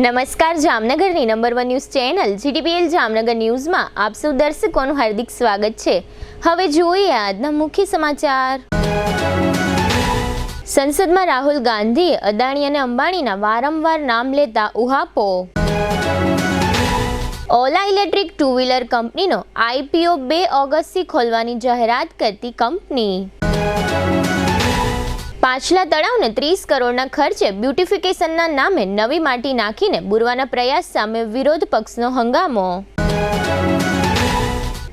નમસ્કાર, જામનગરની number 1 news channel GTPL Jamnagar ન્યૂઝમાં આપ સૌ દર્શકોનું હાર્દિક સ્વાગત છે। હવે જોઈએ આજના મુખ્ય સમાચાર। સંસદમાં રાહુલ ગાંધીએ અદાણી અને અંબાણીના વારંવાર નામ લેતા ઉહાપો। ઓલા ઇલેક્ટ્રિક ટુ વ્હીલર કંપનીનો આઈપીઓ 2 ઓગસ્ટથી ખોલવાની જાહેરાત કરતી કંપની। પાછલા તળાવને 30 કરોડના ખર્ચે બ્યુટિફિકેશનના નામે નવી માટી નાખીને બુરવાના પ્રયાસ સામે વિરોધ પક્ષનો હંગામો।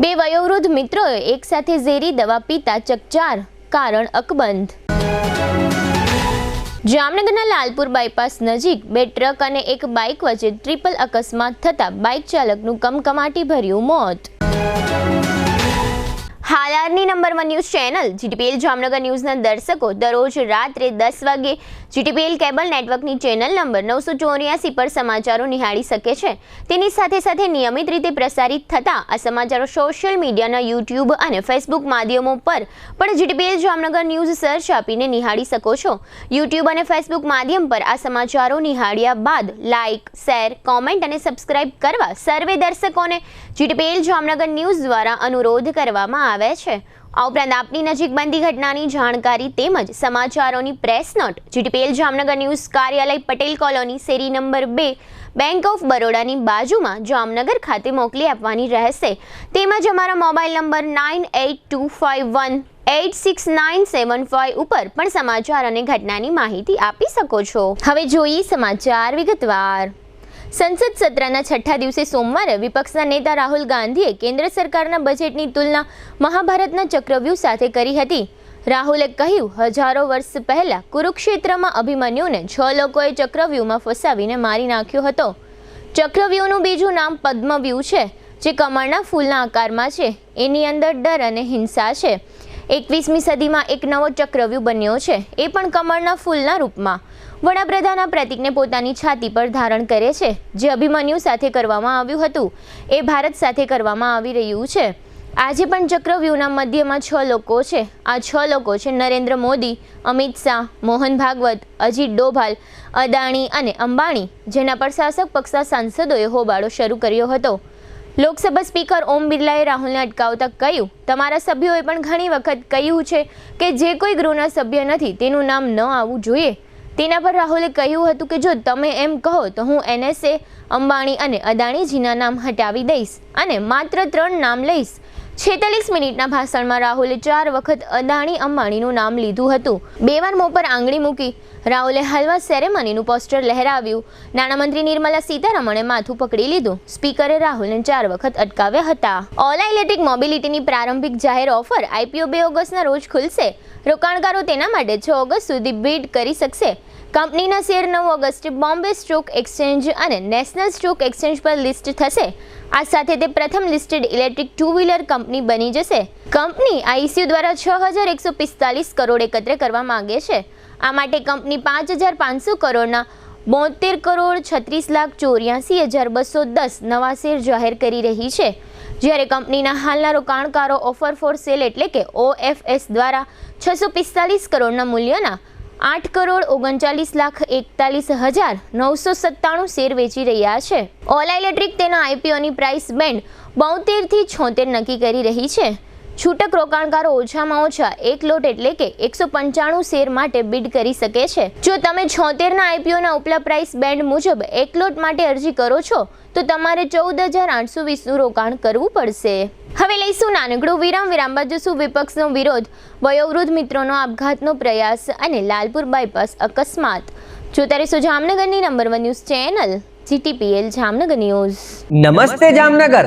2 વયોવૃદ્ધ મિત્રોએ એકસાથે ઝેરી દવા પીતા ચકચાર, કારણ અકબંધ। જામનગરના લાલપુર બાયપાસ નજીક 2 ટ્રક અને 1 બાઇક વચ્ચે ટ્રિપલ અકસ્માત થતા બાઇક ચાલકનું કમકમાટી ભર્યું મોત। હાલારની number 1 news channel GTPL Jamnagar ન્યૂઝના દર્શકો દરરોજ રાત્રે 10 વાગે જીટીપીએલ કેબલ નેટવર્કની ચેનલ નંબર 984 પર સમાચારો નિહાળી શકે છે। તેની સાથે સાથે નિયમિત રીતે પ્રસારિત થતા આ સમાચારો સોશિયલ મીડિયાના યુટ્યુબ અને ફેસબુક માધ્યમો પર પણ જીટીપીએલ જામનગર ન્યૂઝ સર્ચ આપીને નિહાળી શકો છો। યુટ્યુબ અને ફેસબુક માધ્યમ પર આ સમાચારો નિહાળ્યા બાદ લાઇક, શેર, કોમેન્ટ અને સબસ્ક્રાઇબ કરવા સર્વે દર્શકોને જીટીપીએલ જામનગર ન્યૂઝ દ્વારા અનુરોધ કરવામાં આવે છે। આ ઉપરાંત આપની નજીક બનતી ઘટનાની જાણકારી તેમજ સમાચારોની press note GTPL Jamnagar news કાર્યાલય પટેલ કોલોની શેરી નંબર 2 બેંક ઓફ બરોડાની બાજુમાં જામનગર ખાતે મોકલી આપવાની રહેશે। તેમજ અમારા મોબાઈલ નંબર 9825186975 ઉપર પણ સમાચાર અને ઘટનાની માહિતી આપી શકો છો। હવે જોઈએ સમાચાર વિગતવાર। સંસદ સત્રના 6થા દિવસે સોમવારે વિપક્ષના નેતા રાહુલ ગાંધીએ કેન્દ્ર સરકારના બજેટની તુલના મહાભારતના ચક્રવ્યૂહ સાથે કરી હતી। રાહુલે કહ્યું, હજારો વર્ષ પહેલા કુરુક્ષેત્રમાં અભિમન્યુને 6 લોકોએ ચક્રવ્યૂહમાં ફસાવીને મારી નાખ્યો હતો। ચક્રવ્યૂહનું બીજું નામ પદ્મવ્યૂહ છે, જે કમળના ફૂલના આકારમાં છે। એની અંદર ડર અને હિંસા છે। 21મી સદીમાં એક નવો ચક્રવ્યૂહ બન્યો છે, એ પણ કમળના ફૂલના રૂપમાં। વડાપ્રધાન આ પ્રતીકને પોતાની છાતી પર ધારણ કરે છે। જે અભિમન્યુ સાથે કરવામાં આવ્યું હતું એ ભારત સાથે કરવામાં આવી રહ્યું છે। આજે પણ ચક્રવ્યૂહના મધ્યમાં 6 લોકો છે। આ 6 લોકો છે નરેન્દ્ર મોદી, અમિત શાહ, મોહન ભાગવત, અજીત ડોભાલ, અદાણી અને અંબાણી, જેના પર શાસક પક્ષના સાંસદોએ હોબાળો શરૂ કર્યો હતો। લોકસભા સ્પીકર ઓમ બિરલાએ રાહુલને અટકાવતા કહ્યું, તમારા સભ્યોએ પણ ઘણી વખત કહ્યું છે કે જે કોઈ ગૃહના સભ્ય નથી તેનું નામ ન આવવું જોઈએ। તેના પર રાહુલે કહ્યું હતું કે જો તમે એમ કહો તો હું એનએસએ, અંબાણી અને અદાણીજીના નામ હટાવી દઈશ અને માત્ર 3 નામ લઈશ। 46 મિનિટના ભાષણમાં રાહુલે 4 વખત અદાણી અંબાણીનું નામ લીધું હતું। 2 વાર મોં પર આંગળી મૂકી રાહુલે હલવા સેરેમનીનું પોસ્ટર લહેરાવ્યું। નાણામંત્રી નિર્મલા સીતારમણે માથું પકડી લીધું। સ્પીકરે રાહુલને 4 વખત અટકાવ્યા હતા। ઓલા ઇલેક્ટ્રિક મોબિલિટીની પ્રારંભિક જાહેર ઓફર આઈપીઓ 2 ઓગસ્ટના રોજ ખુલશે। રોકાણકારો તેના માટે 6 ઓગસ્ટ સુધી બીડ કરી શકશે। કંપનીના શેર 9 ઓગસ્ટે બોમ્બે સ્ટોક એક્સચેન્જ અને નેશનલ સ્ટોક એક્સચેન્જ પર લિસ્ટ થશે। આ સાથે તે પ્રથમ લિસ્ટેડ ઇલેક્ટ્રિક ટુ વ્હીલર કંપની બની જશે। કંપની આઈસીયુ દ્વારા 6145 કરોડ એકત્ર કરવા માંગે છે। આ માટે કંપની 5500 કરોડના 72,36,84,210 નવા શેર જાહેર કરી રહી છે। જ્યારે કંપનીના હાલના રોકાણકારો ઓફર ફોર સેલ એટલે કે ઓએફએસ દ્વારા 645 કરોડના મૂલ્યના 8,39,41,997 શેર વેચી રહ્યા છે। ઓલા ઇલેક્ટ્રિક તેના આઈપીઓની પ્રાઇસ બેન્ડ 72 થી 76 નક્કી કરી રહી છે। છૂટક રોકાણકારો ઓછામાં ઓછા 1 લોટ એટલે કે 195 શેર માટે બીડ કરી શકે છે। જો તમે 76ના આઈપીઓના ઉપલા પ્રાઇસ બેન્ડ મુજબ 1 લોટ માટે અરજી કરો છો તો તમારે 14,820નું રોકાણ કરવું પડશે। હવે લઈશું નાનકડું વિરામ બાદ જોશું વિપક્ષનો વિરોધ, વયોવૃદ્ધ મિત્રોનો આપઘાતનો પ્રયાસ અને લાલપુર બાયપાસ અકસ્માત। જોતા રહેશો જામનગરની number 1 news channel GTPL Jamnagar news. નમસ્તે જામનગર,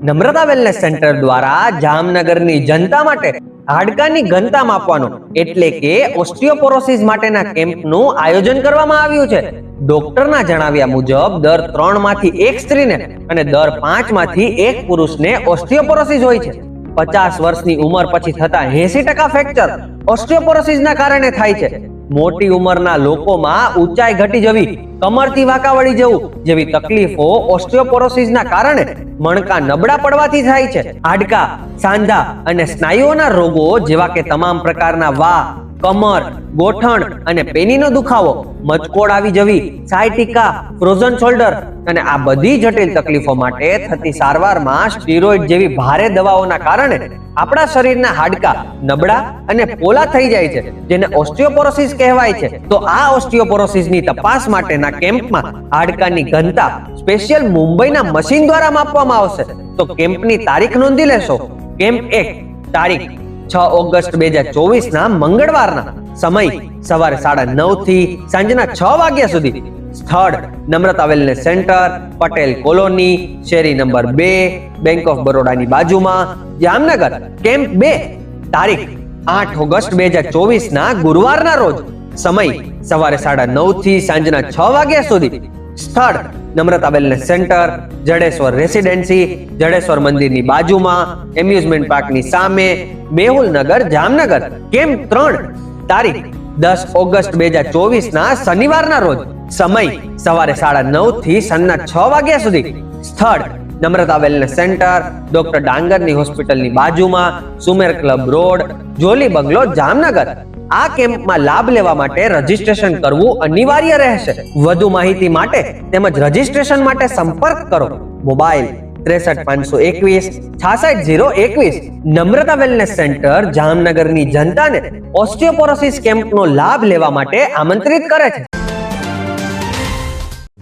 નમ્રતા વેલનેસ સેન્ટર દ્વારા જામનગરની જનતા માટે હાડકાની ઘનતા માપવાનો એટલે કે ઓસ્ટિયોપોરોસિસ માટેના કેમ્પનું આયોજન કરવામાં આવ્યું છે। ડોક્ટરના જણાવ્યા મુજબ દર 3 માંથી 1 સ્ત્રીને અને દર 5 માંથી 1 પુરુષને ઓસ્ટિયોપોરોસિસ હોય છે। 50 વર્ષની ઉંમર પછી થતા 80% ફ્રેક્ચર ઓસ્ટિયોપોરોસિસના કારણે થાય છે। મોટી ઉંમરના લોકોમાં ઊંચાઈ ઘટી જવી, કમરથી વાંકા વળી જવું જેવી તકલીફો ઓસ્ટિયોપોરોસિસના કારણે મણકા નબળા પડવાથી થાય છે। હાડકા, સાંધા અને સ્નાયુઓના રોગો જેવા કે તમામ પ્રકારના વા, કમર, ગોઠણ અને પેનીનો દુખાવો, મચકોડ આવી જવી, સાયટિકા, ફ્રોઝન શોલ્ડર અને આ બધી જટિલ તકલીફો માટે થતી સારવારમાં સ્ટીરોઇડ જેવી ભારે દવાઓના કારણે આપણા શરીરના હાડકા નબળા અને પોલા થઈ જાય છે, જેને ઓસ્ટિયોપોરોસિસ કહેવાય છે. તો આ ઓસ્ટિયોપોરોસિસની તપાસ માટેના કેમ્પમાં હાડકાની ઘનતા સ્પેશિયલ મુંબઈના મશીન દ્વારા માપવામાં આવશે. તો કેમ્પની તારીખ નોંધી લેશો. કેમ્પ 1 તારીખ 6 ઓગસ્ટ 2024 ના મંગળવારના. સમય સવારે 9:30 થી સાંજના 6 વાગ્યા સુધી. સ્થળ Namrata wellness centre, Patel colony, શેરી નંબર 2, બેંક ઓફ બરોડાની બાજુમાં, જામનગર. કેમ્પ 2 તારીખ 8 ઓગસ્ટ 2024 ના ગુરુવારના રોજ. સમય સવારે 9:30 થી સાંજના 6 વાગ્યા સુધી. સ્થળ Namrata wellness centre, Jadeshwar residency, Jadeshwar મંદિરની બાજુમાં, એમ્યુઝમેન્ટ પાર્કની સામે, મેહુલનગર, જામનગર. કેમ્પ 3 તારીખ 10 ઓગસ્ટ 2024 ના શનિવારના રોજ. સમય સવારે 9:30 થી સાંજના 6 વાગ્યા સુધી. સ્થળ નમ્રતા વેલનેસ સેન્ટર, ડોક્ટર ડાંગરની હોસ્પિટલની બાજુમાં, સુમેર ક્લબ રોડ, જોલી બંગલો, જામનગર. આ કેમ્પમાં લાભ લેવા માટે રજીસ્ટ્રેશન કરવું અનિવાર્ય રહેશે. વધુ માહિતી માટે તેમજ રજીસ્ટ્રેશન માટે સંપર્ક કરો. મોબાઈલ 63 521 66 021. નમ્રતા વેલનેસ સેન્ટર જામનગરની જનતાને ઓસ્ટિયોપોરોસિસ કેમ્પનો લાભ લેવા માટે આમંત્રિત કરે છે.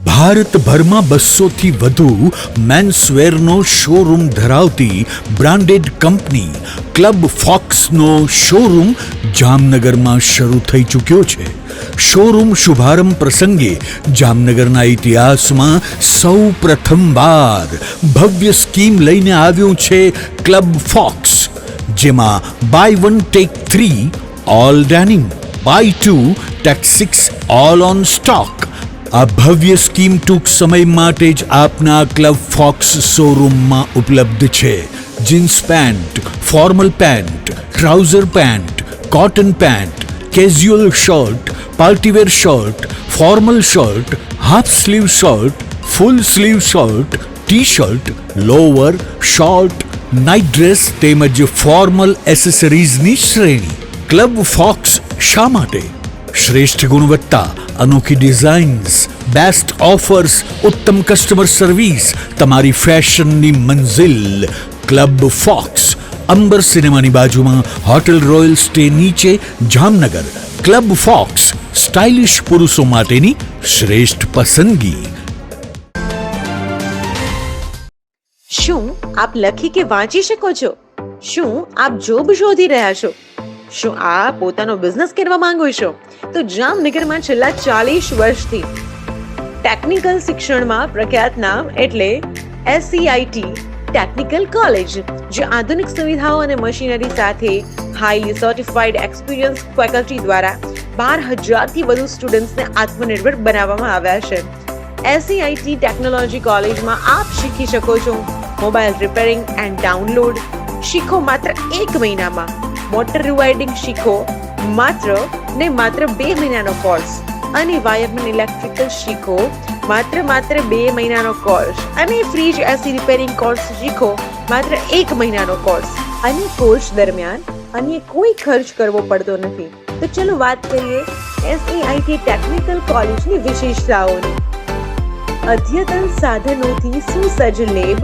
ભારતભરમાં 200 થી વધુ મેન્સવેરનો શોરૂમ ધરાવતી બ્રાન્ડેડ કંપની ક્લબ ફોક્સનો શોરૂમ જામનગરમાં શરૂ થઈ ચૂક્યો છે. શોરૂમ શુભારંભ પ્રસંગે જામનગરના ઇતિહાસમાં સૌ પ્રથમવાર ભવ્ય સ્કીમ લઈને આવ્યું છે ક્લબ ફોક્સ, જેમાં buy 1 take 3 all denim, buy 2 take 6 all on stock. આ ભવ્ય સ્કીમ ટૂંક સમય માટે જ આપના ક્લબ ફોક્સ શોરૂમમાં ઉપલબ્ધ છે. Jeans pant, formal pant, trouser pant, cotton pant, casual shirt, partywear shirt, formal shirt, half sleeve shirt, full sleeve shirt, T shirt, lower, short, night dress તેમજ ફોર્મલ એસેસરીઝની શ્રેણી. ક્લબ ફોક્સ શા માટે? શ્રેષ્ઠ ગુણવત્તા, અનોખી ડિઝાઇન્સ, બેસ્ટ ઓફર્સ, ઉત્તમ કસ્ટમર સર્વિસ, તમારી ફેશનની મંઝિલ ક્લબ ફોક્સ, અંબર સિનેમાની બાજુમાં, હોટેલ રોયલ સ્ટે નીચે, જામનગર. ક્લબ ફોક્સ, સ્ટાઇલિશ પુરુષો માટેની શ્રેષ્ઠ પસંદગી. શું આપ લખી કે વાંચી શકો છો? શું આપ જોબ શોધી રહ્યા છો? શું આપ પોતાનો બિઝનેસ કરવા માંગો છો? તો જામનગરમાં છેલ્લા 40 વર્ષથી ટેકનિકલ શિક્ષણમાં પ્રખ્યાત નામ એટલે SCIT ટેકનિકલ કોલેજ, જે આધુનિક સુવિધાઓ અને મશીનરી સાથે હાઈલી સર્ટિફાઈડ એક્સપિરિયન્સ ફેકલ્ટી દ્વારા 12,000 થી વધુ સ્ટુડન્ટ્સને આત્મનિર્ભર બનાવવામાં આવ્યા છે. SCIT ટેકનોલોજી કોલેજમાં આપ શીખી શકો છો મોબાઈલ રિપેરિંગ એન્ડ ડાઉનલોડ શીખો માત્ર 1 મહિનામાં, મોટર રિવાઇડિંગ શીખો માત્ર 2 મહિનાનો કોર્સ, અને વાયરમેન ઇલેક્ટ્રિકલ શીખો માત્ર 2 મહિનાનો કોર્સ, અને ફ્રીજ એસી રિપેરિંગ કોર્સ શીખો માત્ર 1 મહિનાનો કોર્સ. અને કોર્સ દરમિયાન અન્ય કોઈ ખર્ચ કરવો પડતો નથી. તો ચલો વાત કરીએ SCIT ટેકનિકલ કોલેજની વિશેષતાઓની. અદ્યતન સાધનોથી સુસજ્જ લેબ,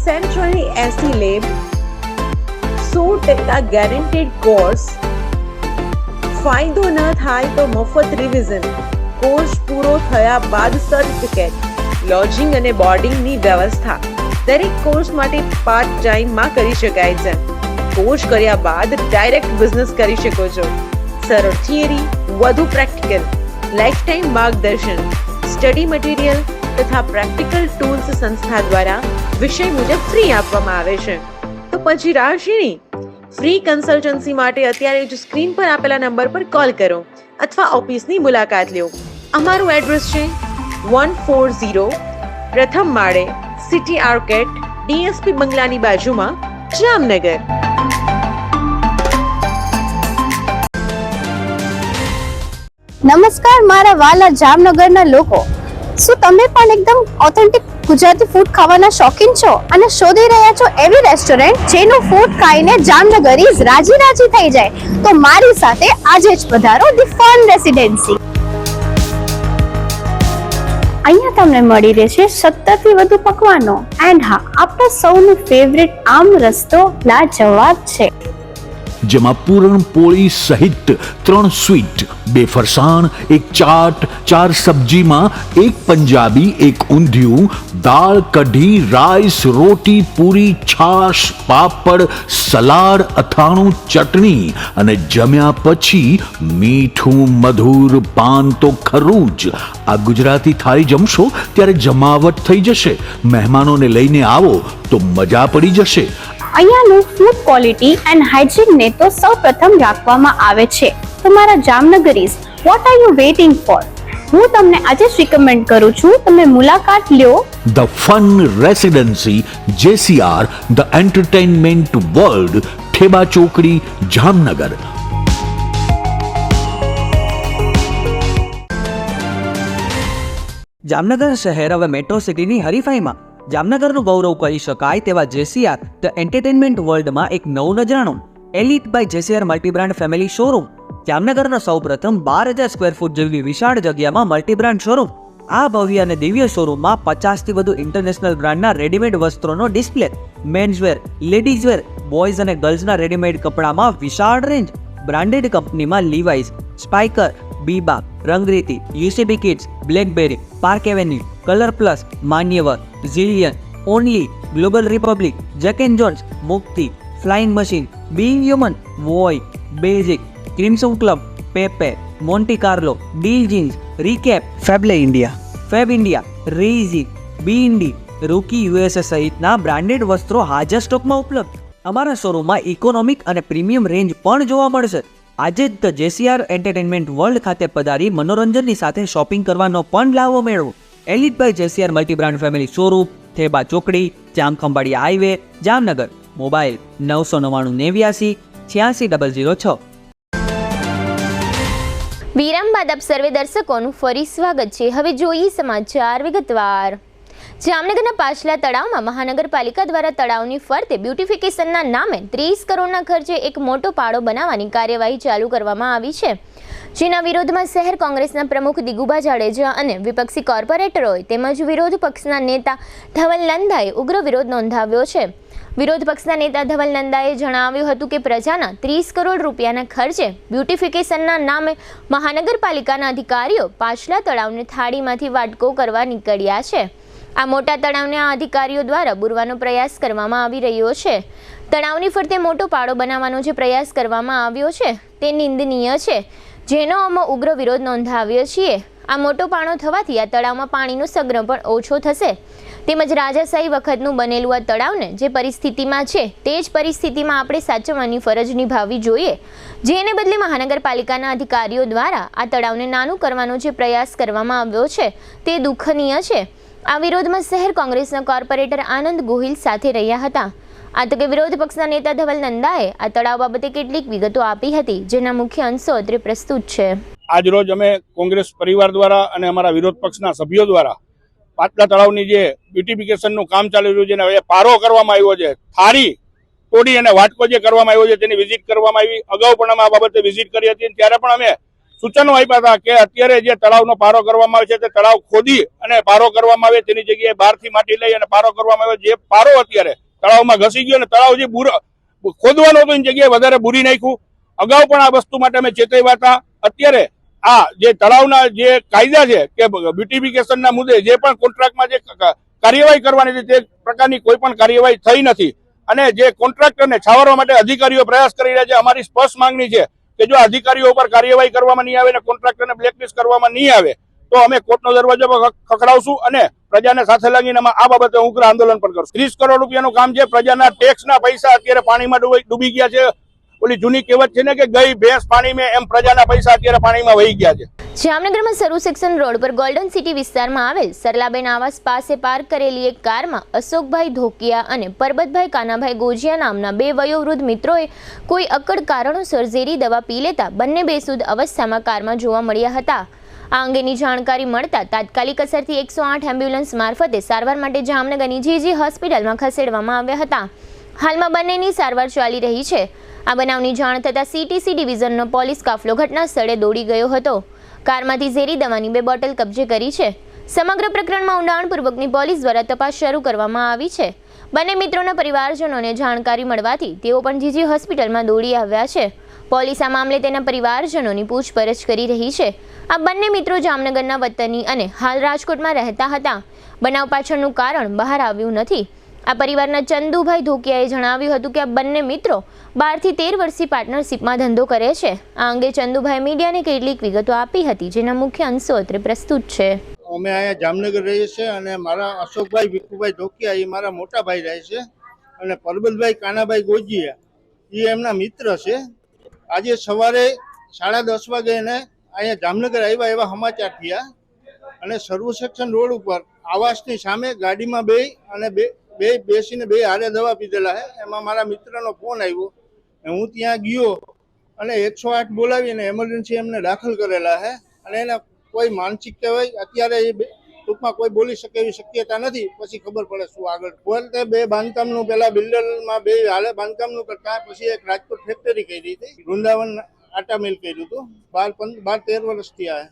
સેન્ટ્રલી એસી લેબ, 100% ગેરંટેડ કોર્સ, ફાયદો ન થાય તો મફત રિવિઝન, કોર્સ પૂરો થયા બાદ સર્ટિફિકેટ, લોજિંગ અને બોર્ડિંગની વ્યવસ્થા. દરેક કોર્સ માટે પાર્ટ ટાઈમમાં કરી શકાય છે. કોર્સ કર્યા બાદ ડાયરેક્ટ બિઝનેસ કરી શકો છો. સરળ થિયરી, વધુ પ્રેક્ટિકલ, લાઈફ ટાઈમ માર્ગદર્શન, સ્ટડી મટીરિયલ તથા પ્રેક્ટિકલ ટૂલ્સ સંસ્થા દ્વારા વિષય મુજબ ફ્રી આપવામાં આવે છે. તો પછી રાહ શેની? ફ્રી કન્સલ્ટન્સી માટે અત્યારે જ સ્ક્રીન પર આપેલા નંબર પર કોલ કરો અથવા ઓફિસની મુલાકાત લો. અમારું એડ્રેસ છે 140 પ્રથમ માળે, સિટી આર્કેટ, DSP બંગલાની બાજુમાં, જામનગર. નમસ્કાર મારા વાલા જામનગરના લોકો, શું તમે પણ એકદમ ઓથેન્ટિક ગુજરાતી ફૂડ ખાવાના શોખીન છો અને શોધી રહ્યા છો એવી રેસ્ટોરન્ટ જેનું ફૂડ ખાઈને જામનગરીઝ રાજી થઈ જાય તો મારી સાથે આજે જ પધારો ધી ફન રેસિડેન્સી. અહીંયા તમને મળી રહેશે 70 થી વધુ પકવાનો એન્ડ હા, આપણા સૌનું ફેવરિટ આમ રસ્તો લાજવાબ છે, જેમાં પૂરણપોળી સહિત 3 સ્વીટ, 2 ફરસાણ, 1 ચાટ, 4 સબ્જીમાં 1 પંજાબી, 1 ઊંધિયું, દાળ, કઢી, રાઈસ, રોટી, પૂરી, છાશ, પાપડ, સલાડ, અથાણું, ચટણી અને જમ્યા પછી મીઠું મધુર પાન તો ખરું જ. આ ગુજરાતી થાળી જમશો ત્યારે જમાવટ થઈ જશે. મહેમાનોને લઈને આવો તો મજા પડી જશે. અહીંયાનું ફૂડ ક્વોલિટી એન્ડ હાઇજીન ને તો સૌપ્રથમ રાખવામાં આવે છે. તમારા જામનગરીઝ, what are you waiting for? હું તમને આજે જ રિકમેન્ડ કરું છું, તમે મુલાકાત લ્યો the fun residency, JCR, the entertainment world, Theba ચોકડી, જામનગર. જામનગર શહેર હવે મેટ્રો સિટીની હરીફાઈમાં જામનગરનું ગૌરવ કરી શકાય તેવા JCR ધ એન્ટરટેનમેન્ટ વર્લ્ડમાં એક નવું નજરાણું elite by JCR multibrand family showroom. જામનગરના સૌપ્રથમ 12,000 સ્ક્વેર ફૂટ જેવી વિશાળ જગ્યામાં મલ્ટીબ્રાન્ડ શોરૂમ. આ ભવ્ય અને દિવ્ય શોરૂમમાં 50 થી વધુ ઇન્ટરનેશનલ બ્રાન્ડના રેડીમેડ વસ્ત્રોનો ડિસ્પ્લે, મેન્સવેર, લેડીઝવેર, બોયઝ અને ગર્લ્સના રેડીમેડ કપડામાં વિશાળ રેન્જ. બ્રાન્ડેડ કંપનીમાં Levi's, Spykar, Biba, Rangriti, UCB kids, BlackBerry, Park Avenue, Color Plus, Manyavar, Zillion, Only, Global Republic, Jack and Jones, Mukti, Flying Machine, Be Human, વોય, Basic, Crimson Club, Pepe, Monte Carlo, Deal Jeans, Recap, Fab India, રેઝી, બી ઇન્ડી, Rookie USA સહિતના branded વસ્ત્રો હાજર સ્ટોકમાં ઉપલબ્ધ. અમારા શોરૂમમાં ઇકોનોમિક અને પ્રીમિયમ રેન્જ પણ જોવા મળશે. આજે જ ધ JCR એન્ટરટેનમેન્ટ વર્લ્ડ ખાતે પધારી મનોરંજનની સાથે શોપિંગ કરવાનો પણ લાવો મેળવો. Elite by JCR multibrand family showroom, Theba ચોકડી, જામખંભાળિયા હાઈવે, જામનગર. મોબાઈલ 999 89 86 006. વિરામ બાદ આપ સર્વે દર્શકોનું ફરી સ્વાગત છે. હવે જોઈએ સમાચાર વિગતવાર. જામનગરના પાછલા તળાવમાં મહાનગરપાલિકા દ્વારા તળાવની ફરતે બ્યુટિફિકેશનના નામે 30 કરોડના ખર્ચે એક મોટો પાડો બનાવવાની કાર્યવાહી ચાલુ કરવામાં આવી છે, જેના વિરોધમાં શહેર કોંગ્રેસના પ્રમુખ દિગુભા જાડેજા અને વિપક્ષી કોર્પોરેટરોએ તેમજ વિરોધ પક્ષના નેતા ધવલ નંદાએ ઉગ્ર વિરોધ નોંધાવ્યો છે. વિરોધ પક્ષના નેતા ધવલ નંદાએ જણાવ્યું હતું કે પ્રજાના 30 કરોડ રૂપિયાના ખર્ચે બ્યુટિફિકેશનના નામે મહાનગરપાલિકાના અધિકારીઓ પાછલા તળાવને થાળીમાંથી વાટકો કરવા નીકળ્યા છે. આ મોટા તળાવને આ અધિકારીઓ દ્વારા બુરવાનો પ્રયાસ કરવામાં આવી રહ્યો છે. તળાવની ફરતે મોટો પાડો બનાવવાનો જે પ્રયાસ કરવામાં આવ્યો છે તે નિંદનીય છે, જેનો અમે ઉગ્ર વિરોધ નોંધાવ્યો છીએ. આ મોટો પાડો થવાથી આ તળાવમાં પાણીનો સંગ્રહ પણ ઓછો થશે, તેમજ રાજાશાહી વખતનું બનેલું આ તળાવને જે પરિસ્થિતિમાં છે તે જ પરિસ્થિતિમાં આપણે સાચવવાની ફરજ નિભાવવી જોઈએ, જેને બદલે મહાનગરપાલિકાના અધિકારીઓ દ્વારા આ તળાવને નાનું કરવાનો જે પ્રયાસ કરવામાં આવ્યો છે તે દુઃખનીય છે. આ વિરોધમાં શહેર કોંગ્રેસના કોર્પોરેટર આનંદ ગોહિલ સાથે રહ્યા હતા. આ તકે વિરોધ પક્ષના નેતા ધવલ નંદાએ આ તળાવ બાબતે કેટલીક વિગતો આપી હતી, જેના મુખ્ય અંશો અત્રે પ્રસ્તુત છે. આજ રોજ અમે કોંગ્રેસ પરિવાર દ્વારા અને અમારા વિરોધ પક્ષના સભ્યો દ્વારા પાટલા તળાવની જે બ્યુટિફિકેશનનું કામ ચાલી રહ્યું છે અને હવે પારો કરવામાં આવ્યો છે, થાળી તોડી અને વાટકો જે કરવામાં આવ્યો છે તેની વિઝિટ કરવામાં આવી. અગાઉ પણ અમે આ બાબતે વિઝિટ કરી હતી, ત્યારે પણ અમે સૂચનો આપ્યા હતા કે અત્યારે જે તળાવનો પારો કરવામાં આવે છે તે તળાવ ખોદી અને પારો કરવામાં આવે, તેની જગ્યાએ બહારથી માટી લઈ અને પારો કરવામાં આવે. જે પારો અત્યારે તળાવમાં ઘસી ગયો અને તળાવ જે ખોદવાનું હતું એની જગ્યાએ વધારે બુરી નાખ્યું. અગાઉ પણ આ વસ્તુ માટે અમે ચેતવ્યા હતા. અત્યારે આ જે તળાવના જે કાયદા છે કે બ્યુટિફિકેશનના મુદ્દે જે પણ કોન્ટ્રાક્ટમાં જે કાર્યવાહી કરવાની હતી તે પ્રકારની કોઈ પણ કાર્યવાહી થઈ નથી અને જે કોન્ટ્રાક્ટરને છાવરવા માટે અધિકારીઓ પ્રયાસ કરી રહ્યા છે. અમારી સ્પષ્ટ માંગણી છે કે જો અધિકારીઓ ઉપર કાર્યવાહી કરવામાં નહીં આવે અને કોન્ટ્રાક્ટરને બ્લેકલિસ્ટ કરવામાં નહીં આવે તો અમે કોર્ટનો દરવાજો ખખડાવશું અને પ્રજાને સાથે લાગીને આ બાબતે ઉગ્ર આંદોલન પણ કરશું. 30 કરોડ રૂપિયાનું કામ છે. પ્રજાના ટેક્સના પૈસા અત્યારે પાણીમાં ડૂબી ગયા છે. ઓલી જૂની કહેવત છે ને કે ગઈ ભેંસ પાણી મેં, એમ પ્રજાના પૈસા અત્યારે પાણીમાં વહી ગયા છે. જામનગરમાં સરૂ સેક્શન રોડ પર ગોલ્ડન સિટી વિસ્તારમાં આવેલ સરલાબેન આવાસ પાસે પાર્ક કરેલી એક કારમાં અશોકભાઈ ધોકિયા અને પરબતભાઈ કાનાભાઈ ગોજિયા નામના 2 વયોવૃદ્ધ મિત્રોએ કોઈ અકળ કારણોસર ઝેરી દવા પી લેતા બંને બેસુદ અવસ્થામાં કારમાં જોવા મળ્યા હતા. આ અંગેની જાણકારી મળતા તાત્કાલિક અસરથી 108 એમ્બ્યુલન્સ મારફતે સારવાર માટે જામનગરની જીજી હોસ્પિટલમાં ખસેડવામાં આવ્યા હતા. હાલમાં બંનેની સારવાર ચાલી રહી છે. આ બનાવની જાણ થતાં CTC ડિવિઝનનો પોલીસ કાફલો ઘટના સ્થળે દોડી ગયો હતો. કારમાંથી ઝેરી દવાની 2 બોટલ કબજે કરી છે. સમગ્ર પ્રકરણમાં ઊંડાણપૂર્વકની પોલીસ દ્વારા તપાસ શરૂ કરવામાં આવી છે. બંને મિત્રોના પરિવારજનોને જાણકારી મળવાથી તેઓ પણ જીજી હોસ્પિટલમાં દોડી આવ્યા છે. પોલીસ આ મામલે તેના પરિવારજનોની પૂછપરછ કરી રહી છે. આ બંને મિત્રો જામનગરના વતની અને હાલ રાજકોટમાં રહેતા હતા. બનાવ પાછળનું કારણ બહાર આવ્યું નથી. આ પરિવારના ચંદુભાઈ ધોકિયાએ જણાવ્યું હતું કે આ બંને મિત્રો 12 થી 13 વર્ષથી પાર્ટનરશિપમાં ધંધો કરે છે. આ અંગે ચંદુભાઈ મીડિયાને કેટલીક વિગતો આપી હતી, જેના મુખ્ય અંશો અત્રે પ્રસ્તુત છે. અમે અહીંયા જામનગર રહીએ છીએ અને મારા અશોકભાઈ વિકુભાઈ ધોકિયા એ મારા મોટા ભાઈ રહે છે અને પરબતભાઈ કાનાભાઈ ગોજીયા એ એમના મિત્ર છે. આજે સવારે 10:30 વાગે એને અહીંયા જામનગર આવ્યા એવા સમાચાર થયા અને સર્વ સેક્શન રોડ ઉપર આવાસની સામે ગાડીમાં બે બેસીને હારે દવા પીધેલા છે. એમાં મારા મિત્રનો ફોન આવ્યો. હું ત્યાં ગયો અને 108 બોલાવીને એમરજન્સી એમને દાખલ કરેલા છે અને એને કોઈ માનસિક કહેવાય અત્યારે એ ટૂંકમાં કોઈ બોલી શકે એવી શક્યતા નથી. પછી ખબર પડે શું આગળ. પોતે 2 બાંધકામનું પેલા બિલ્ડરમાં 2 હાલે બાંધકામનું કરતા, પછી એક રાજકોટ ફેક્ટરી કરી હતી, વૃંદાવન આટા મિલ કર્યું હતું. 12-13 વર્ષથી આ.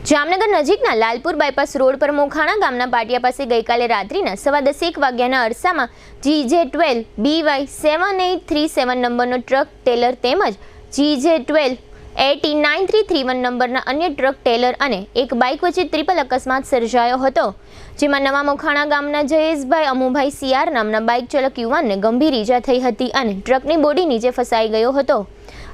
જામનગર નજીકના લાલપુર બાયપાસ રોડ પર મોખાણા ગામના પાટિયા પાસે ગઈકાલે રાત્રિના 10:15 વાગ્યાના અરસામાં GJ12 BY7837 નંબરનો ટ્રક ટેલર તેમજ GJ12 AT9331 નંબરના અન્ય ટ્રક ટેલર અને એક બાઇક વચ્ચે ટ્રિપલ અકસ્માત સર્જાયો હતો, જેમાં નવા મોખાણા ગામના જયેશભાઈ અમુભાઈ CR નામના બાઇક ચાલક યુવાનને ગંભીર ઈજા થઈ હતી અને ટ્રકની બોડી નીચે ફસાઈ ગયો હતો.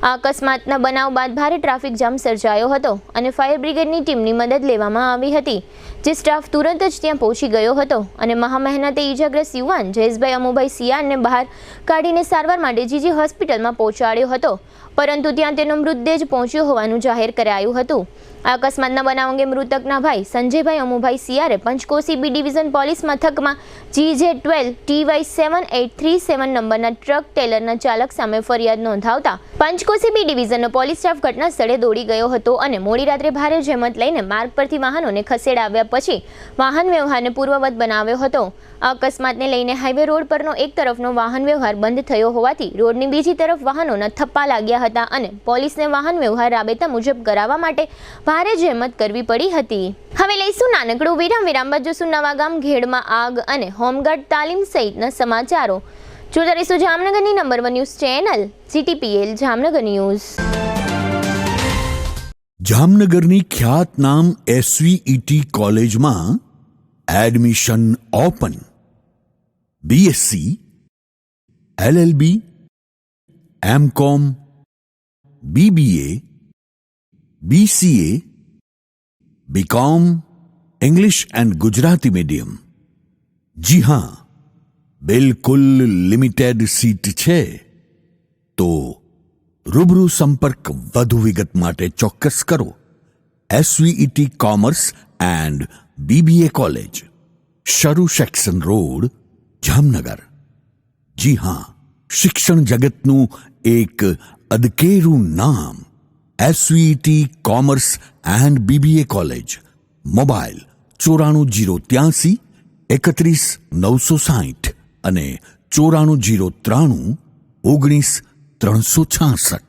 આ અકસ્માતના બનાવ બાદ ભારે ટ્રાફિક જામ સર્જાયો હતો અને ફાયર બ્રિગેડની ટીમની મદદ લેવામાં આવી હતી, જે સ્ટાફ તુરંત જ ત્યાં પહોંચી ગયો હતો અને મહામહેનતે ઈજાગ્રસ્ત યુવાન જયેશભાઈ અમુભાઈ CRને બહાર કાઢીને સારવાર માટે જીજી હોસ્પિટલમાં પહોંચાડ્યો હતો, પરંતુ ત્યાં તેનો મૃતદેહ જ પહોંચ્યો હોવાનું જાહેર કરાયું હતું. આ અકસ્માતના બનાવ અંગે મૃતકના ભાઈ સંજયભાઈ અમુભાઈ CRએ પંચકોશી B ડિવિઝન પોલીસ મથકમાં GJ12 TY7837 નંબરના ટ્રક ટેલરના ચાલક સામે ફરિયાદ નોંધાવતા પંચકોશી B ડિવિઝનનો પોલીસ સ્ટાફ ઘટના સ્થળે દોડી ગયો હતો અને મોડી રાત્રે ભારે જહેમત લઈને માર્ગ પરથી વાહનોને ખસેડાવ્યા પછી વાહન વ્યવહારને પૂર્વવત બનાવ્યો હતો. આ અકસ્માતને લઈને હાઈવે રોડ પરનો એક તરફનો વાહન વ્યવહાર બંધ થયો હોવાથી રોડની બીજી તરફ વાહનોના થપ્પા લાગ્યા હતા અને પોલીસને વાહન વ્યવહાર રાબેતા મુજબ કરાવવા માટે ભારે જહેમત કરવી પડી હતી. હવે લઈશું નાનકડું વિરામ બાદ જોશું નવાગામ ઘેડમાં આગ અને હોમગાર્ડ તાલીમ સહિતના સમાચારો. જોતા રહીશું જામનગરની number 1 news channel CTPL Jamnagar news. જામનગરની ખ્યાતનામ SVET કોલેજમાં admission open. BSc, LLB, MCom, BBA, BCA, BCom, English and Gujarati medium. जी हाँ, बिल्कुल लिमिटेड सीट છે. તો રૂબરૂ સંપર્ક વધુ વિગત માટે ચોક્કસ કરો. SVET commerce and BBA college, શરૂ સેક્શન રોડ, જામનગર. જી હા, શિક્ષણ જગતનું એક અદકેરું નામ SVET commerce and BBA college. Mobile 9403 31960 અને 9403 19366.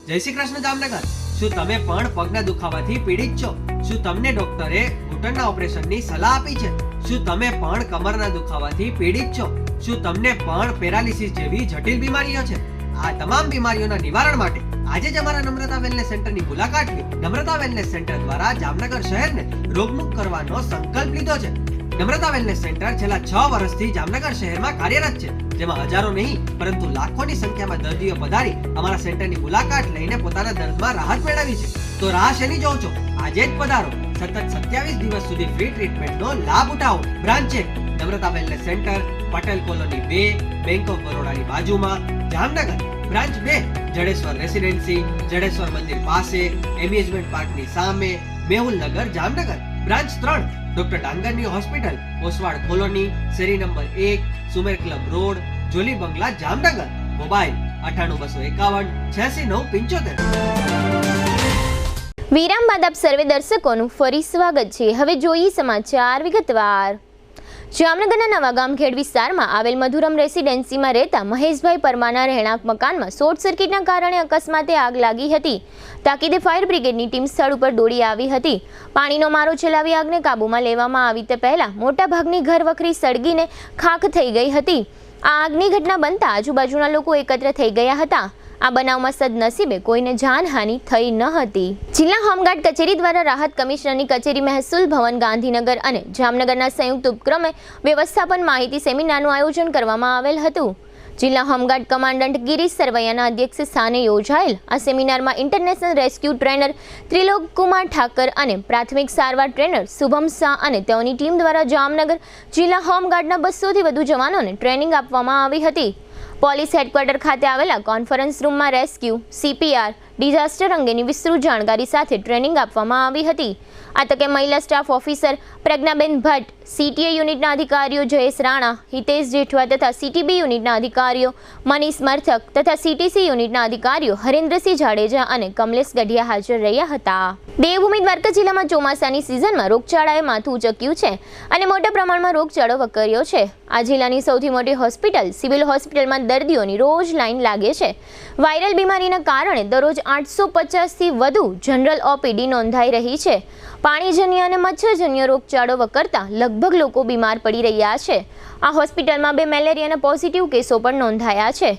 જય શ્રી કૃષ્ણ જામનગર. શું તમે પણ પગના દુખાવાથી પીડિત છો? શું તમને ડોક્ટરે ઘૂંટણના ઓપરેશનની સલાહ આપી છે? શું તમે પણ કમરના દુખાવાથી પીડિત છો? શું તમને પણ પેરાલિસિસ જેવી જટિલ બીમારીઓ છે? આ તમામ બીમારીઓના નિવારણ માટે આજે જ અમારા નમ્રતા વેલનેસ સેન્ટરની મુલાકાત લો. નમ્રતા વેલનેસ સેન્ટર દ્વારા જામનગર શહેરને રોગમુક્ત કરવાનો સંકલ્પ લીધો છે. નમ્રતા વેલનેસ સેન્ટર છેલ્લા 6 વર્ષથી જામનગર શહેરમાં કાર્યરત છે, જેમાં હજારો નહીં પરંતુ લાખોની સંખ્યામાં દર્દીઓ પધારી અમારા સેન્ટરની મુલાકાત લઈને પોતાના દર્દમાં રાહત મેળવી છે. તો રાહ શેની જોવો છો? આજે જ પધારો. સતત 27 દિવસ સુધી ફ્રી ટ્રીટમેન્ટનો લાભ ઉઠાવો. Branch 1 Namrata wellness centre, Patel colony 2, bank of બરોડાની બાજુમાં, જામનગર. બ્રાન્ચ 2 જડેશ્વર રેસિડેન્સી, જડેશ્વર મંદિર પાસે, એમ્યુઝમેન્ટ પાર્કની સામે, મેહુલનગર, જામનગર. બ્રાન્ચ 3 ડોક્ટર ડાંગરની હોસ્પિટલ, ઓસવાડ કોલોની, શેરી number 1, Sumer club road, Jolly બંગલા, જામનગર. મોબાઈલ 98 251 86 975. વિરામ બાદ આપ સર્વે દર્શકોનું ફરી સ્વાગત છે. હવે જોઈએ સમાચાર વિગતવાર. જામનગરના નવાગામ ખેડ વિસ્તારમાં આવેલ મધુરમ રેસિડેન્સીમાં રહેતા મહેશભાઈ પરમારના રહેણાંક મકાનમાં શોર્ટ સર્કિટના કારણે અકસ્માતે આગ લાગી હતી. તાકીદે ફાયર બ્રિગેડની ટીમ સ્થળ ઉપર દોડી આવી હતી. પાણીનો મારો ચલાવી આગને કાબૂમાં લેવામાં આવી તે પહેલા મોટાભાગની ઘર વખરી સળગીને ખાખ થઈ ગઈ હતી. આ આગની ઘટના બનતા આજુબાજુના લોકો એકત્ર થઈ ગયા હતા. આ બનાવમાં સદનસીબે કોઈને જાનહાનિ થઈ ન હતી. જિલ્લા હોમગાર્ડ કચેરી દ્વારા રાહત કમિશનરની કચેરી, મહેસૂલ ભવન, ગાંધીનગર અને જામનગરના સંયુક્ત ઉપક્રમે વ્યવસ્થાપન માહિતી સેમિનારનું આયોજન કરવામાં આવેલ હતું. જિલ્લા હોમગાર્ડ કમાન્ડન્ટ ગિરીશ સરવૈયાના અધ્યક્ષ સ્થાને યોજાયેલ આ સેમિનારમાં international rescue trainer Trilok Kumar Thakar અને પ્રાથમિક સારવાર ટ્રેનર શુભમ શાહ અને તેઓની ટીમ દ્વારા જામનગર જિલ્લા હોમગાર્ડના 200 થી વધુ જવાનોને ટ્રેનિંગ આપવામાં આવી હતી. પોલીસ હેડક્વાર્ટર ખાતે આવેલા કોન્ફરન્સ રૂમમાં રેસ્ક્યુ, CPR, ડિઝાસ્ટર અંગેની વિસ્તૃત જાણકારી સાથે ટ્રેનિંગ આપવામાં આવી હતી. આ તકે મહિલા staff officer Pragnaben Bhatt, CTA યુનિટના અધિકારીઓ જયેશ રાણા, હિતેશ જેઠવા તથા CTB યુનિટના અધિકારીઓ મનીષ મર્થક તથા CTC યુનિટના અધિકારીઓ હરેન્દ્રસિંહ જાડેજા અને કમલેશ ગઢિયા હાજર રહ્યા હતા. દેવભૂમિ દ્વારકા જિલ્લામાં ચોમાસાની સિઝનમાં રોગચાળાએ માથું ઉચક્યું છે અને મોટા પ્રમાણમાં રોગચાળો વકર્યો છે. આ જિલ્લાની સૌથી મોટી હોસ્પિટલ સિવિલ હોસ્પિટલમાં દર્દીઓની રોજ લાઈન લાગે છે. વાયરલ બીમારીના કારણે દરરોજ 850 થી વધુ જનરલ OPD નોંધાઈ રહી છે. પાણીજન્ય અને મચ્છરજન્ય રોગચાળો વકરતા લગભગ લોકો બીમાર પડી રહ્યા છે. આ હોસ્પિટલમાં 2 મેલેરિયાના પોઝિટિવ કેસો પણ નોંધાયા છે.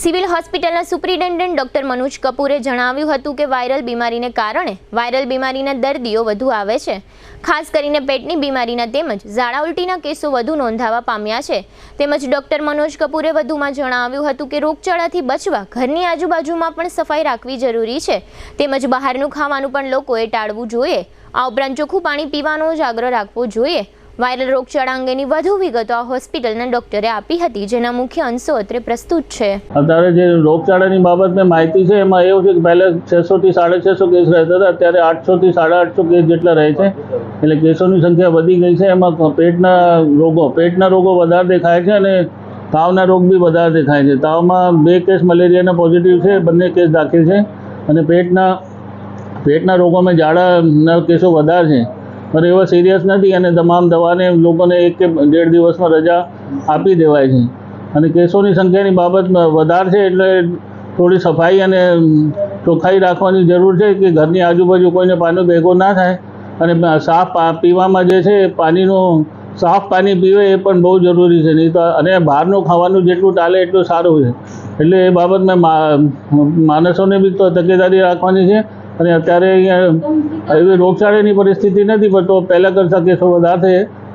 સિવિલ હોસ્પિટલના સુપ્રિન્ટેન્ડન્ટ ડોક્ટર મનોજ કપૂરે જણાવ્યું હતું કે વાયરલ બીમારીને કારણે વાયરલ બીમારીના દર્દીઓ વધુ આવે છે. ખાસ કરીને પેટની બીમારીના તેમજ ઝાડા ઉલટીના કેસો વધુ નોંધાવા પામ્યા છે. તેમજ ડોક્ટર મનોજ કપૂરે વધુમાં જણાવ્યું હતું કે રોગચાળાથી બચવા ઘરની આજુબાજુમાં પણ સફાઈ રાખવી જરૂરી છે. તેમજ બહારનું ખાવાનું પણ લોકોએ ટાળવું જોઈએ. આ ઉપરાંત ચોખ્ખું પાણી પીવાનો જ આગ્રહ રાખવો જોઈએ. વાયરલ રોગચાળા અંગેની વધુ વિગતો આ હોસ્પિટલના ડોક્ટરે આપી હતી, જેના મુખ્ય અંશો અત્રે પ્રસ્તુત છે. અત્યારે જે રોગચાળાની બાબતમાં માહિતી છે એમાં એવું છે કે પહેલાં 600 થી 650 કેસ રહેતા હતા, અત્યારે 800 થી 850 કેસ જેટલા રહે છે. એટલે કેસોની સંખ્યા વધી ગઈ છે. એમાં પેટના રોગો વધારે દેખાય છે અને તાવના રોગ બી વધારે દેખાય છે. તાવમાં 2 કેસ મલેરિયાના પોઝિટિવ છે, બંને કેસ દાખલ છે. અને પેટના રોગોમાં ઝાડાના કેસો વધારે છે, પણ એવા સિરિયસ નથી અને તમામ દવાને લોકોને 1 કે 1.5 દિવસમાં રજા આપી દેવાય છે. અને કેસોની સંખ્યાની બાબતમાં વધારે છે એટલે થોડી સફાઈ અને ચોખ્ખાઈ રાખવાની જરૂર છે કે ઘરની આજુબાજુ કોઈને પાણી ભેગો ના થાય. અને સાફ પીવામાં જે છે પાણીનું સાફ પાણી પીવે એ પણ બહુ જરૂરી છે. નહીં તો અને બહારનું ખાવાનું જેટલું ટાળે એટલું સારું છે. એટલે એ બાબતમાં માણસોને બી તો તકેદારી રાખવાની છે. અને અત્યારે અહીંયા એવી રોગચાળાની પરિસ્થિતિ નથી, પણ તો પહેલાં કરતાં કેસો વધારે છે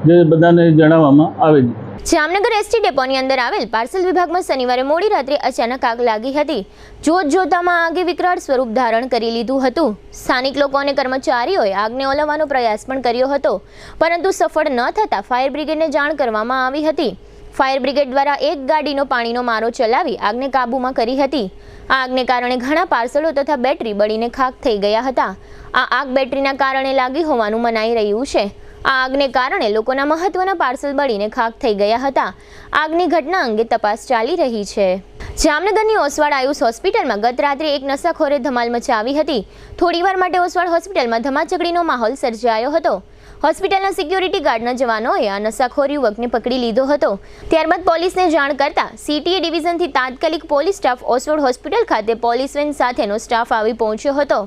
જે બધાને જણાવવામાં આવે છે. જામનગર ST ડેપોની અંદર આવેલ પાર્સલ વિભાગમાં શનિવારે મોડી રાત્રે અચાનક આગ લાગી હતી. જોતજોતામાં આગે વિકરાળ સ્વરૂપ ધારણ કરી લીધું હતું. સ્થાનિક લોકો અને કર્મચારીઓએ આગને ઓલવવાનો પ્રયાસ પણ કર્યો હતો, પરંતુ સફળ ન થતાં ફાયર બ્રિગેડને જાણ કરવામાં આવી હતી. ફાયર બ્રિગેડ દ્વારા 1 ગાડીનો પાણીનો મારો ચલાવી આગને કાબૂમાં કરી હતી. આ આગને કારણે ઘણા પાર્સલો તથા બેટરી બળીને ખાખ થઈ ગયા હતા. આ આગ બેટરીના કારણે લાગી હોવાનું મનાઈ રહ્યું છે. આ આગને કારણે લોકોના મહત્વના પાર્સલ બળીને ખાખ થઈ ગયા હતા. આગની ઘટના અંગે તપાસ ચાલી રહી છે. જામનગરની ઓસવાડ આયુષ હોસ્પિટલમાં ગત રાત્રે એક નશાખોરે ધમાલ મચાવી હતી. થોડીવાર માટે ઓસવાડ હોસ્પિટલમાં ધમાચકડીનો માહોલ સર્જાયો હતો. હોસ્પિટલના સિક્યોરિટી ગાર્ડના જવાનોએ આ નશાખોર યુવકને પકડી લીધો હતો. ત્યારબાદ પોલીસને જાણ કરતા CTA ડિવિઝનથી તાત્કાલિક પોલીસ સ્ટાફ ઓસવાડ હોસ્પિટલ ખાતે પોલીસ વેન સાથેનો સ્ટાફ આવી પહોંચ્યો હતો.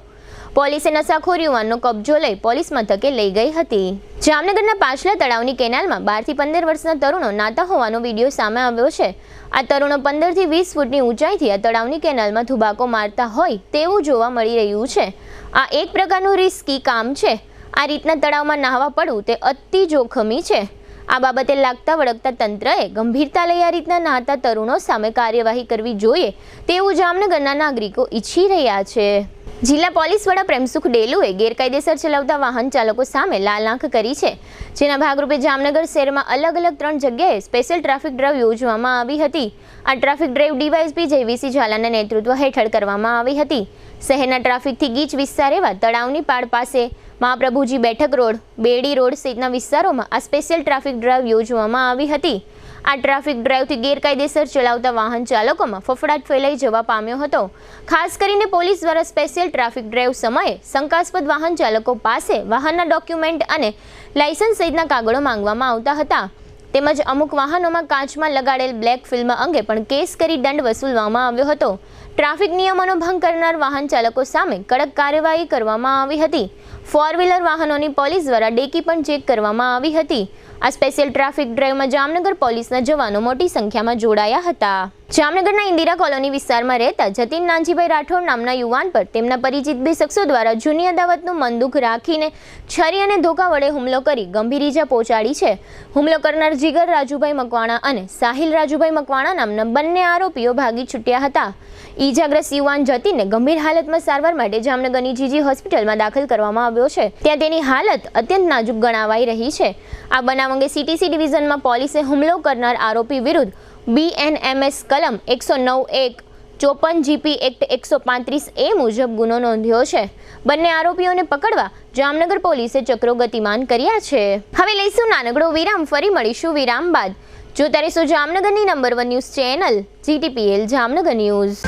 પોલીસે નશાખોર યુવાનનો કબજો લઈ પોલીસ મથકે લઈ ગઈ હતી. જામનગરના પાછલા તળાવની કેનાલમાં 12 થી 15 વર્ષના તરુણો નાતા હોવાનો વિડીયો સામે આવ્યો છે. આ તરુણો 15 થી 20 ફૂટની ઊંચાઈથી આ તળાવની કેનાલમાં ધુબાકો મારતા હોય તેવું જોવા મળી રહ્યું છે. આ એક પ્રકારનું રિસ્કી કામ છે. આ રીતના તળાવમાં નહાવા પડવું તે અતિ જોખમી છે. આ બાબતે લાગતા વળગતા તંત્રએ ગંભીરતા લઈ આ રીતના નહાતા તરુણો સામે કાર્યવાહી કરવી જોઈએ તેવું જામનગરના નાગરિકો ઈચ્છી રહ્યા છે. જિલ્લા પોલીસ વડા પ્રેમસુખ ડેલુએ ગેરકાયદેસર ચલાવતા વાહન ચાલકો સામે લાલ આંખ કરી છે, જેના ભાગરૂપે જામનગર શહેરમાં અલગ અલગ 3 જગ્યાએ સ્પેશિયલ ટ્રાફિક ડ્રાઈવ યોજવામાં આવી હતી. આ ટ્રાફિક ડ્રાઈવ ડીવાયએસપી જયવીસી ઝાલાના નેતૃત્વ હેઠળ કરવામાં આવી હતી. શહેરના ટ્રાફિકથી ગીચ વિસ્તાર એવા તળાવની પાળ પાસે, મહાપ્રભુજી બેઠક રોડ, બેડી રોડ સહિતના વિસ્તારોમાં આ સ્પેશિયલ ટ્રાફિક ડ્રાઈવ યોજવામાં આવી હતી. આ ટ્રાફિક ડ્રાઈવથી ગેરકાયદેસર ચલાવતા વાહન ચાલકોમાં ફફડાટ ફેલાઈ જવા પામ્યો હતો. ખાસ કરીને પોલીસ દ્વારા સ્પેશિયલ ટ્રાફિક ડ્રાઈવ સમયે શંકાસ્પદ વાહન ચાલકો પાસે વાહનના ડોક્યુમેન્ટ અને લાયસન્સ સહિતના કાગળો માંગવામાં આવતા હતા. તેમજ અમુક વાહનોમાં કાચમાં લગાડેલ બ્લેક ફિલ્મ અંગે પણ કેસ કરી દંડ વસૂલવામાં આવ્યો હતો. ટ્રાફિક નિયમોનો ભંગ કરનાર વાહન ચાલકો સામે કડક કાર્યવાહી કરવામાં આવી હતી. 4-વ્હીલર વાહનોની પોલીસ દ્વારા ડેકી પણ ચેક કરવામાં આવી હતી. આ સ્પેશિયલ ટ્રાફિક ડ્રાઈવમાં જામનગર પોલીસના જવાનો મોટી સંખ્યામાં જોડાયા હતા. જામનગરના ઇન્દિરા કોલોની વિસ્તારમાં રહેતા જતીન નાનજીભાઈ રાઠોડ નામના યુવાન પર તેમના પરિચિત 2 શખ્સો દ્વારા જૂની અદાવતનું મનદુખ રાખીને છરી અને ધોકા વડે હુમલો કરી ગંભીર ઈજા પહોંચાડી છે. હુમલો કરનાર જીગર રાજુભાઈ મકવાણા અને સાહિલ રાજુભાઈ મકવાણા નામના બંને આરોપીઓ ભાગી છૂટ્યા હતા. ઈજાગ્રસ્ત યુવાન જતીનને ગંભીર હાલતમાં સારવાર માટે જામનગરની જીજી હોસ્પિટલમાં દાખલ કરવામાં આવ્યો છે. ત્યાં તેની હાલત અત્યંત નાજુક ગણાવાઈ રહી છે. આ બનાવ અંગે CTC ડિવિઝનમાં પોલીસે હુમલો કરનાર આરોપી વિરુદ્ધ BNMS કલમ 109(1) 54 GP એક્ટ 135A મુજબ ગુનો નોંધ્યો છે. બંને આરોપીઓને પકડવા જામનગર પોલીસે ચક્રો ગતિમાન કર્યા છે. હવે લઈશું નાનકડો વિરામ, ફરી મળીશું વિરામ બાદ. જોતા રહેશો જામનગરની number 1 news channel GTPL Jamnagar news.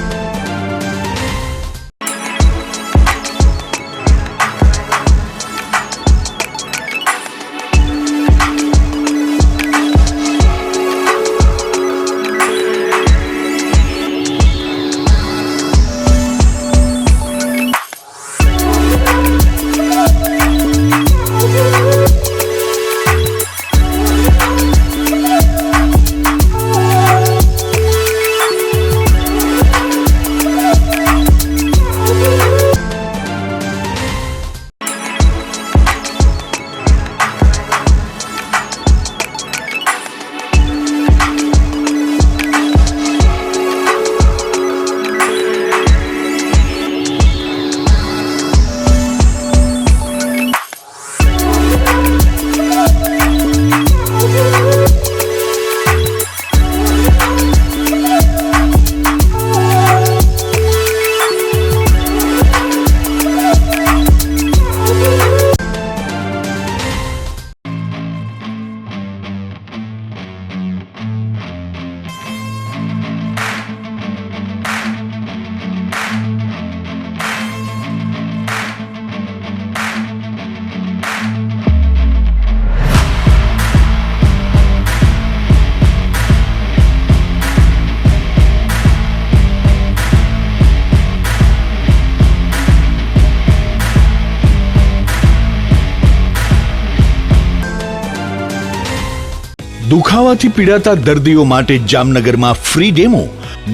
દુખાવાથી પીડાતા દર્દીઓ માટે જામનગરમાં free demo.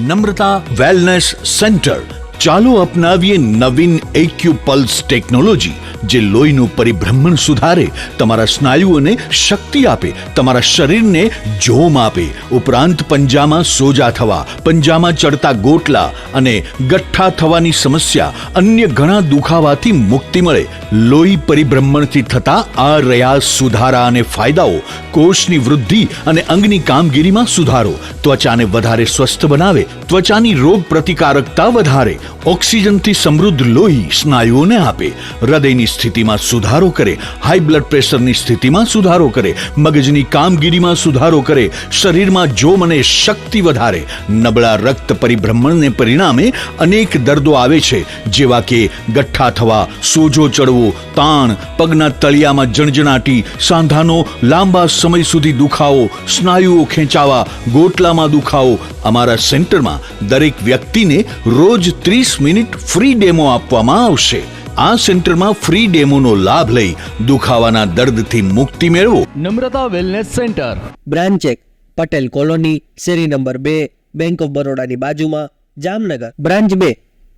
Namrata wellness centre. ચાલો અપનાવીએ નવીન એક્યુપલ્સ ટેકનોલોજી, જે લોહીનું પરિભ્રમણ સુધારે, તમારા સ્નાયુઓને શક્તિ આપે, તમારા શરીરને જોમ આપે. ઉપરાંત પંજામાં સોજા થવા, પંજામાં ચડતા ગોટલા અને ગઠ્ઠા થવાની સમસ્યા, અન્ય ઘણા દુખાવાથી મુક્તિ મળે. લોહી પરિભ્રમણથી થતા આ રહ્યા સુધારા અને ફાયદાઓ. કોષની વૃદ્ધિ અને અંગની કામગીરીમાં સુધારો, ત્વચાને વધારે સ્વસ્થ બનાવે, ત્વચાની રોગ પ્રતિકારકતા વધારે, ઓક્સિજનથી સમૃદ્ધ લોહી સ્નાયુઓને આપે, હૃદયની સ્થિતિમાં સુધારો કરે, હાઈ બ્લડ પ્રેશરની સ્થિતિમાં સુધારો કરે, મગજની કામગીરીમાં સુધારો કરે, શરીરમાં જોમ અને શક્તિ વધારે. નબળા રક્ત પરિભ્રમણને પરિણામે અનેક દર્દો આવે છે, જેવા કે ગઠ્ઠા થવા, સોજો ચડવો, તાણ, પગના તળિયામાં જણજણાટી, સાંધાનો લાંબા સમય સુધી દુખાવો, સ્નાયુઓ ખેંચાવા, ગોટલામાં દુખાવો. અમારા સેન્ટરમાં દરેક વ્યક્તિને રોજ 30 મિનિટ ફ્રી ડેમો આપવામાં આવશે. આ સેન્ટરમાં ફ્રી ડેમોનો લાભ લઈ દુખાવાના દર્દથી મુક્તિ મેળવો. Namrata wellness centre, branch 1, Patel colony, શેરી નંબર 2, બેંક ઓફ બરોડાની બાજુમાં, જામનગર. બ્રાન્ચ 2,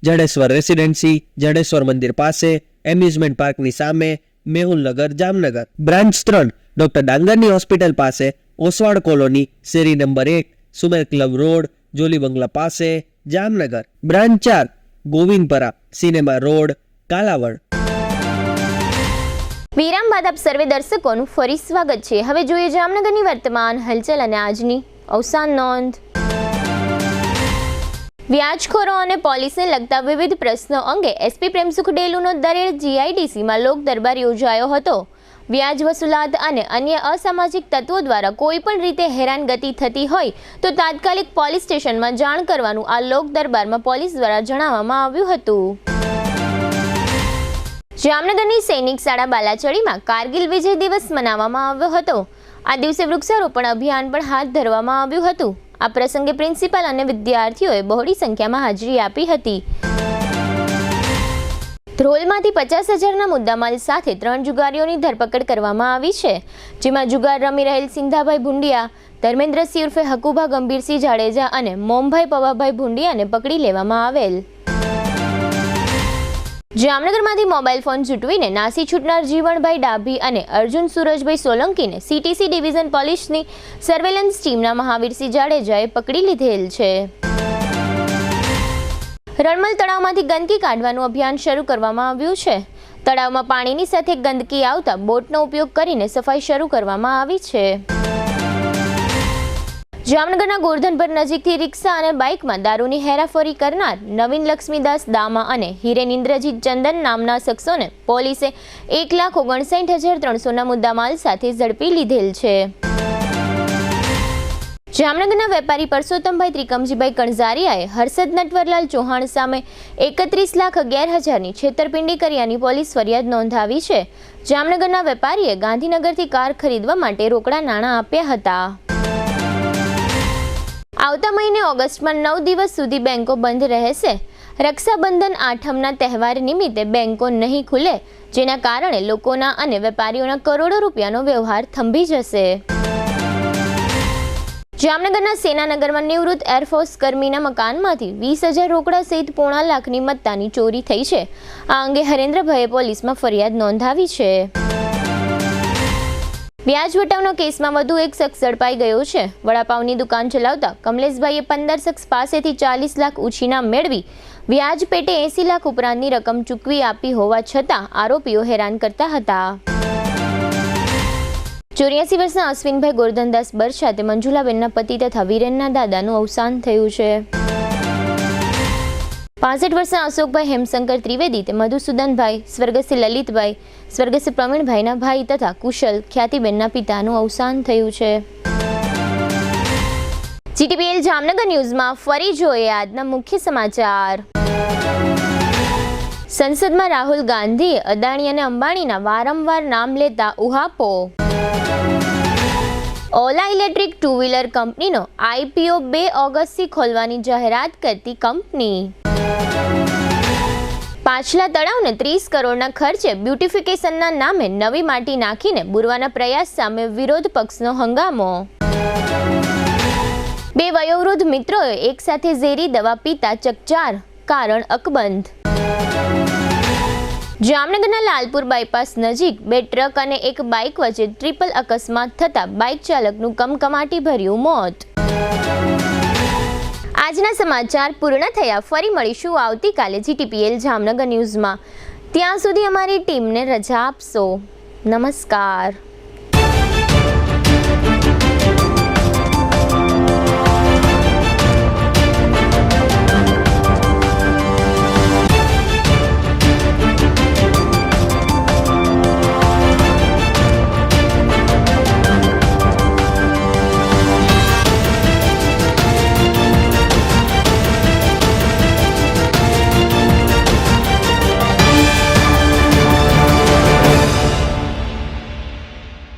જડેશ્વર રેસિડેન્સી, જડેશ્વર મંદિર પાસે, એમ્યુઝમેન્ટ પાર્કની સામે, મેહુલનગર, જામનગર. બ્રાન્ચ 3, ડોક્ટર ડાંગરની હોસ્પિટલ પાસે, ઓસવાડ કોલોની, શેરી number 1, Sumer club road, Jolly બંગલા પાસે, Jamnagar. Branch 4, Govindpara, cinema road, Kalawad. વિરામ બાદ આપ સર્વે દર્શકોનું ફરી સ્વાગત છે. હવે જોઈએ જામનગરની વર્તમાન હલચલ અને આજની અવસાન નોંધ. વ્યાજખોરો અને પોલીસને લગતા વિવિધ પ્રશ્નો અંગે એસપી પ્રેમસુખ ડેલુનો દરેડ જીઆઈડીસીમાં લોક દરબાર યોજાયો હતો. વ્યાજ વસૂલાત અને અન્ય અસામાજિક તત્વો દ્વારા કોઈ પણ રીતે હેરાનગતિ થતી હોય તો તાત્કાલિક પોલીસ સ્ટેશનમાં જાણ કરવાનું આ લોક દરબારમાં પોલીસ દ્વારા જણાવવામાં આવ્યું હતું. જામનગરની સૈનિક શાળા બાલાચડીમાં કારગિલ વિજય દિવસ મનાવવામાં આવ્યો હતો. આ દિવસે વૃક્ષારોપણ અભિયાન પણ હાથ ધરવામાં આવ્યું હતું. આ પ્રસંગે પ્રિન્સિપાલ અને વિદ્યાર્થીઓએ બહોળી સંખ્યામાં હાજરી આપી હતી. ધ્રોલમાંથી 50,000ના મુદ્દામાલ સાથે 3 જુગારીઓની ધરપકડ કરવામાં આવી છે, જેમાં જુગાર રમી રહેલ સિંધાભાઈ ભુંડિયા, ધર્મેન્દ્રસિંહ ઉર્ફે હકુભા ગંભીરસિંહ જાડેજા અને મોમભાઈ પવાભાઈ ભુંડિયાને પકડી લેવામાં આવેલ. જામનગરમાંથી મોબાઈલ ફોન ઝૂંટવીને નાસી છૂટનાર જીવણભાઈ ડાભી અને અર્જુન સુરજભાઈ સોલંકીને સીટીસી ડિવિઝન પોલીસની સર્વેલન્સ ટીમના મહાવીરસિંહ જાડેજાએ પકડી લીધેલ છે. રણમલ તળાવમાંથી ગંદકી કાઢવાનું અભિયાન શરૂ કરવામાં આવ્યું છે. તળાવમાં પાણીની સાથે ગંદકી આવતા બોટનો ઉપયોગ કરીને સફાઈ શરૂ કરવામાં આવી છે. જામનગરના ગોરધનપર નજીકથી રિક્ષા અને બાઇકમાં દારૂની હેરાફેરી કરનાર નવીન લક્ષ્મીદાસ દામા અને હિરેન ઇન્દ્રજીત ચંદન નામના શખ્સોને પોલીસે 1,59,300ના મુદ્દામાલ સાથે ઝડપી લીધેલ છે. જામનગરના વેપારી પરસોત્તમભાઈ ત્રિકમજીભાઈ કણઝારિયાએ હર્ષદ નટવરલાલ ચૌહાણ સામે 31,11,000ની છેતરપિંડી કર્યાની પોલીસ ફરિયાદ નોંધાવી છે. જામનગરના વેપારીએ ગાંધીનગરથી કાર ખરીદવા માટે રોકડા નાણાં આપ્યા હતા. આવતા મહિને ઓગસ્ટમાં 9 દિવસ સુધી બેંકો બંધ રહેશે. રક્ષાબંધન આઠમના તહેવાર નિમિત્તે બેંકો નહીં ખુલે, જેના કારણે લોકોના અને વેપારીઓના કરોડો રૂપિયાનો વ્યવહાર થંભી જશે. જામનગરના સેનાનગરમાં નિવૃત્ત એરફોર્સ કર્મીના મકાનમાંથી 20,000 રોકડા સહિત 1.5 લાખની મત્તાની ચોરી થઈ છે. આ અંગે હરેન્દ્રભાઈએ પોલીસમાં ફરિયાદ નોંધાવી છે. વ્યાજ વટાવના કેસમાં વધુ એક શખ્સ ઝડપાઈ ગયો છે. વડાપાવની દુકાન ચલાવતા કમલેશભાઈએ 15 શખ્સ પાસેથી 40 લાખ ઉછીના મેળવી વ્યાજ પેટે 80 લાખ ઉપરાંતની રકમ ચૂકવી આપી હોવા છતાં આરોપીઓ હેરાન કરતા હતા. 84 વર્ષના અશ્વિનભાઈ ગોરધનદાસ બરછા તે મંજુલાબેનના પતિ તથા વીરેનના દાદાનું અવસાન થયું છે. 65 વર્ષના અશોકભાઈ હેમશંકર ત્રિવેદી તે મધુસૂદનભાઈ, સ્વર્ગસ્થ લલિતભાઈ, સ્વર્ગસ્થ પ્રવીણભાઈના ભાઈ તથા કુશલ ખ્યાતિબેનના પિતાનું અવસાન થયું છે. જીટીપીએલ જામનગર ન્યૂઝમાં ફરી જોઈએ આજના મુખ્ય સમાચાર. સંસદમાં રાહુલ ગાંધીએ અદાણી અને અંબાણીના વારંવાર નામ લેતા ઉહાપો. ઓલા ઇલેક્ટ્રિક 2-વ્હીલર કંપનીનો આઈપીઓ 2 ઓગસ્ટથી ખોલવાની જાહેરાત કરતી કંપની. પાછલા તળાવને 30 કરોડના ખર્ચે બ્યુટિફિકેશનના નામે નવી માટી નાખીને બુરવાના પ્રયાસ સામે વિરોધ પક્ષનો હંગામો. 2 વયોવૃદ્ધ મિત્રોએ એકસાથે ઝેરી દવા પીતા ચકચાર, કારણ અકબંધ. જામનગરના લાલપુર બાયપાસ નજીક 2 ટ્રક અને 1 બાઇક વચ્ચે ટ્રિપલ અકસ્માત થતા બાઇક ચાલકનું કમકમાટી ભર્યું મોત. આજના સમાચાર પૂર્ણ થયા. ફરી મળીશું આવતીકાલે જીટીપીએલ જામનગર ન્યૂઝમાં. ત્યાં સુધી અમારી ટીમને રજા આપશો. નમસ્કાર.